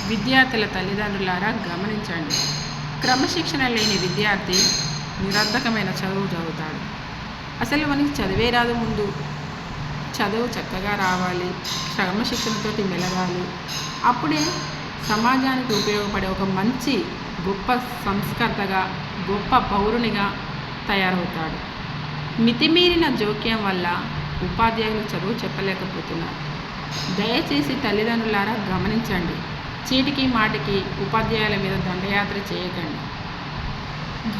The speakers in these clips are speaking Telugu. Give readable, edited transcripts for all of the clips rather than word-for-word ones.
విద్యార్థుల తల్లిదండ్రులారా గమనించండి. క్రమశిక్షణ లేని విద్యార్థి నిరర్ధకమైన చదువు చదువుతాడు. అసలు మనకి చదివే రాదు. ముందు చదువు చక్కగా రావాలి, క్రమశిక్షణతోటి మెలగాలి. అప్పుడే సమాజానికి ఉపయోగపడే ఒక మంచి గొప్ప సంస్కర్తగా, గొప్ప పౌరునిగా తయారవుతాడు. మితిమీరిన జోక్యం వల్ల ఉపాధ్యాయులు చదువు చెప్పలేకపోతున్నారు. దయచేసి తల్లిదండ్రులారా గమనించండి. చీటికి మాటికి ఉపాధ్యాయుల మీద దండయాత్ర చేయకండి.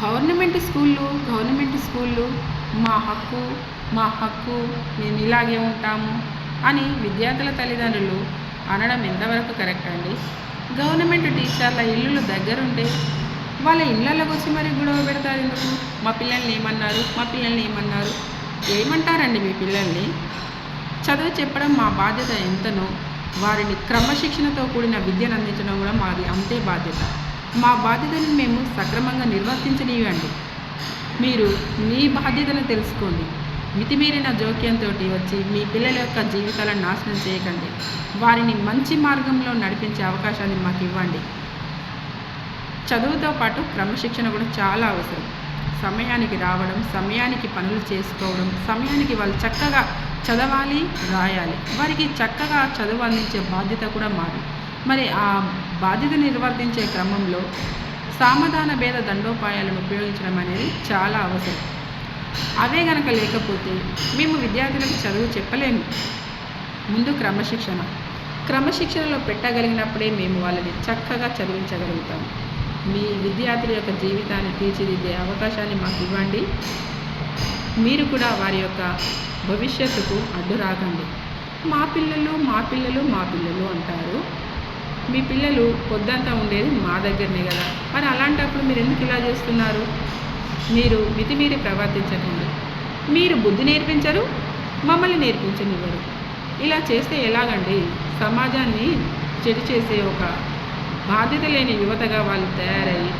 గవర్నమెంట్ స్కూళ్ళు మా హక్కు మేము ఇలాగే ఉంటాము అని విద్యార్థుల తల్లిదండ్రులు అనడం ఎంతవరకు కరెక్ట్ అండి? గవర్నమెంట్ టీచర్ల ఇల్లులు దగ్గరుంటే వాళ్ళ ఇళ్ళలోకి వచ్చి మరి గొడవ పెడతారు ఎందుకు? మా పిల్లల్ని ఏమన్నారు? ఏమంటారండి మీ పిల్లల్ని? చదువు చెప్పడం మా బాధ్యత ఎంతనో వారిని క్రమశిక్షణతో కూడిన విద్యను అందించడం కూడా మాది అంతే బాధ్యత. మా బాధ్యతను మేము సక్రమంగా నిర్వర్తించనివ్వండి. మీరు మీ బాధ్యతను తెలుసుకోండి. మితిమీరిన జోక్యంతో వచ్చి మీ పిల్లల యొక్క జీవితాలను నాశనం చేయకండి. వారిని మంచి మార్గంలో నడిపించే అవకాశాన్ని మాకు ఇవ్వండి. చదువుతో పాటు క్రమశిక్షణ కూడా చాలా అవసరం. సమయానికి రావడం, సమయానికి పనులు చేసుకోవడం, సమయానికి వాళ్ళు చక్కగా చదవాలి, రాయాలి. వారికి చక్కగా చదువు అందించే బాధ్యత కూడా మాది. మరి ఆ బాధ్యత నిర్వర్తించే క్రమంలో సామధాన భేద దండోపాయాలను ఉపయోగించడం అనేది చాలా అవసరం. అవే గనక లేకపోతే మేము విద్యార్థులకు చదువు చెప్పలేము. ముందు క్రమశిక్షణలో పెట్టగలిగినప్పుడే మేము వాళ్ళని చక్కగా చదివించగలుగుతాము. మీ విద్యార్థుల యొక్క జీవితాన్ని తీర్చిదిద్దే అవకాశాన్ని మాకు ఇవ్వండి. మీరు కూడా వారి యొక్క భవిష్యత్తుకు అడ్డు రాకండి. మా పిల్లలు అంటారు. మీ పిల్లలు పొద్దంతా ఉండేది మా దగ్గరనే కదా. మరి అలాంటప్పుడు మీరు ఎందుకు ఇలా చేస్తున్నారు? మీరు మితిమీరి ప్రవర్తించకండి. మీరు బుద్ధి నేర్పించరు, మమ్మల్ని నేర్పించనివ్వరు. ఇలా చేస్తే ఎలాగండి? సమాజాన్ని చెడు చేసే ఒక బాధ్యత లేని యువతగా వాళ్ళు తయారయ్యి